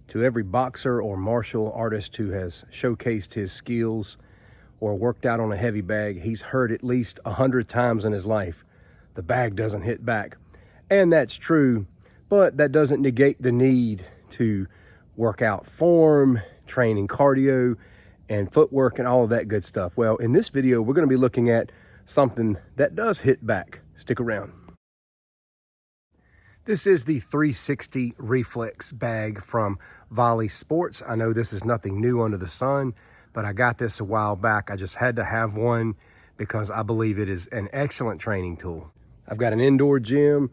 To every boxer or martial artist who has showcased his skills or worked out on a heavy bag, he's heard at least 100 times in his life, the bag doesn't hit back. And that's true, but that doesn't negate the need to work out form, training cardio, and footwork and all of that good stuff. Well, in this video, we're going to be looking at something that does hit back. Stick around. This is the 360 Reflex bag from Valisports. I know this is nothing new under the sun, but I got this a while back. I just had to have one because I believe it is an excellent training tool. I've got an indoor gym.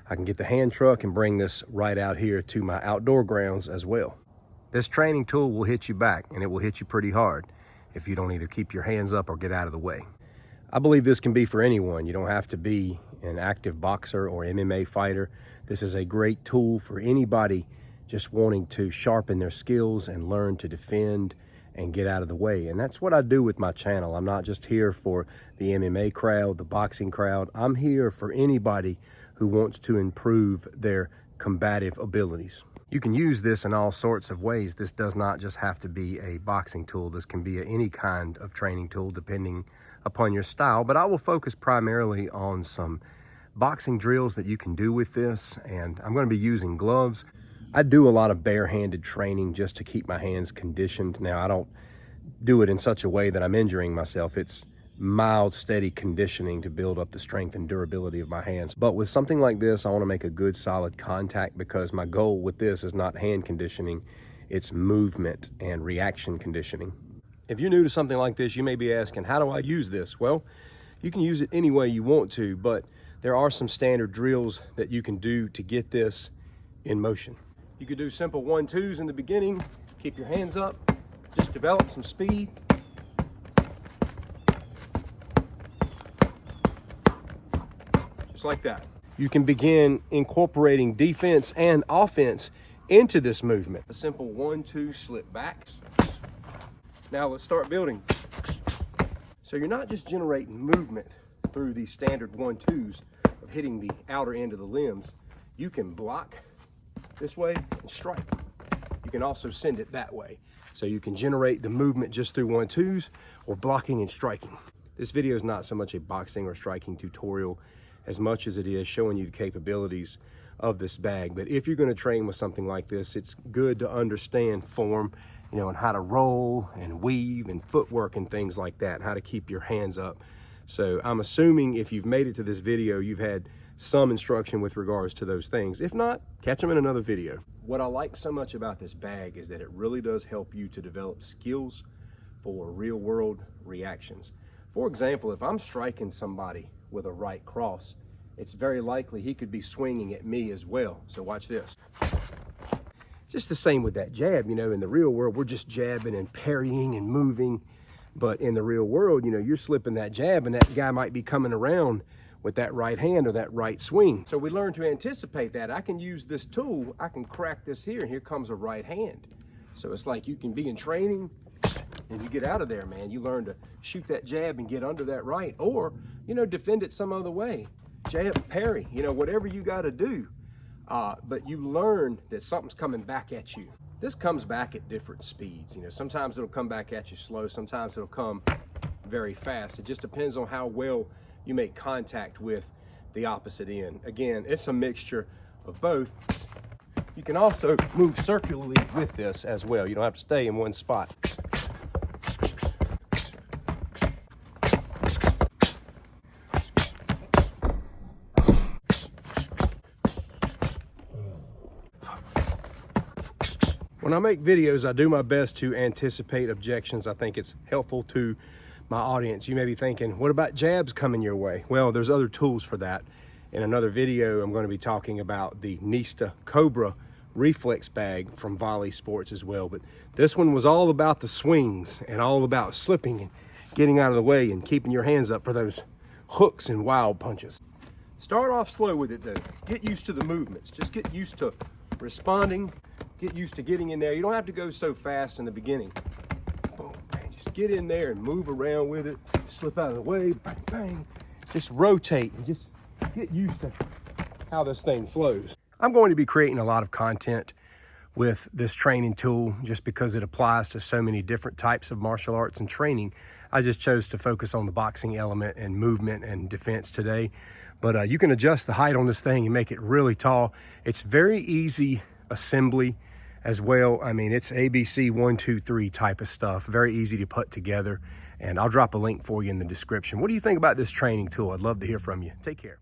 I can get the hand truck and bring this right out here to my outdoor grounds as well. This training tool will hit you back, and it will hit you pretty hard if you don't either keep your hands up or get out of the way. I believe this can be for anyone. You don't have to be an active boxer or MMA fighter. This is a great tool for anybody just wanting to sharpen their skills and learn to defend and get out of the way. And that's what I do with my channel. I'm not just here for the MMA crowd, the boxing crowd. I'm here for anybody who wants to improve their combative abilities. You can use this in all sorts of ways. This does not just have to be a boxing tool. This can be any kind of training tool depending upon your style, but I will focus primarily on some boxing drills that you can do with this, and I'm going to be using gloves. I do a lot of barehanded training just to keep my hands conditioned. Now, I don't do it in such a way that I'm injuring myself. It's mild, steady conditioning to build up the strength and durability of my hands. But with something like this, I want to make a good solid contact because my goal with this is not hand conditioning, it's movement and reaction conditioning. If you're new to something like this, you may be asking, how do I use this? Well, you can use it any way you want to, but there are some standard drills that you can do to get this in motion. You could do simple 1-2s in the beginning, keep your hands up, just develop some speed. Just like that. You can begin incorporating defense and offense into this movement. A simple 1-2 slip back. Now let's start building. So you're not just generating movement through these standard 1-2s of hitting the outer end of the limbs. You can block this way and strike. You can also send it that way. So you can generate the movement just through 1-2s or blocking and striking. This video is not so much a boxing or striking tutorial as much as it is showing you the capabilities of this bag. But if you're going to train with something like this, it's good to understand form, you know, and how to roll and weave and footwork and things like that, and how to keep your hands up. So I'm assuming if you've made it to this video, you've had some instruction with regards to those things. If not, catch them in another video. What I like so much about this bag is that it really does help you to develop skills for real world reactions. For example, if I'm striking somebody with a right cross, it's very likely he could be swinging at me as well. So watch this. Just the same with that jab. You know, in the real world, we're just jabbing and parrying and moving. But in the real world, you know, you're slipping that jab and that guy might be coming around with that right hand or that right swing. So we learn to anticipate that. I can use this tool, I can crack this here, and here comes a right hand. So it's like you can be in training and you get out of there, man. You learn to shoot that jab and get under that right, or, you know, defend it some other way. Jab, parry, you know, whatever you got to do. But you learn that something's coming back at you. This comes back at different speeds. You know, sometimes it'll come back at you slow, sometimes it'll come very fast. It just depends on how well you make contact with the opposite end. Again, it's a mixture of both. You can also move circularly with this as well. You don't have to stay in one spot. When I make videos, I do my best to anticipate objections. I think it's helpful to my audience. You may be thinking, what about jabs coming your way? Well, there's other tools for that. In another video, I'm going to be talking about the Nista Cobra Reflex bag from Valisports as well. But this one was all about the swings and all about slipping and getting out of the way and keeping your hands up for those hooks and wild punches. Start off slow with it though. Get used to the movements. Just get used to responding. Get used to getting in there. You don't have to go so fast in the beginning. Boom, bang. Just get in there and move around with it. Slip out of the way, bang, bang. Just rotate and just get used to how this thing flows. I'm going to be creating a lot of content with this training tool just because it applies to so many different types of martial arts and training. I just chose to focus on the boxing element and movement and defense today. But you can adjust the height on this thing and make it really tall. It's very easy assembly as well. I mean, it's ABC 1, 2, 3 type of stuff. Very easy to put together. And I'll drop a link for you in the description. What do you think about this training tool? I'd love to hear from you. Take care.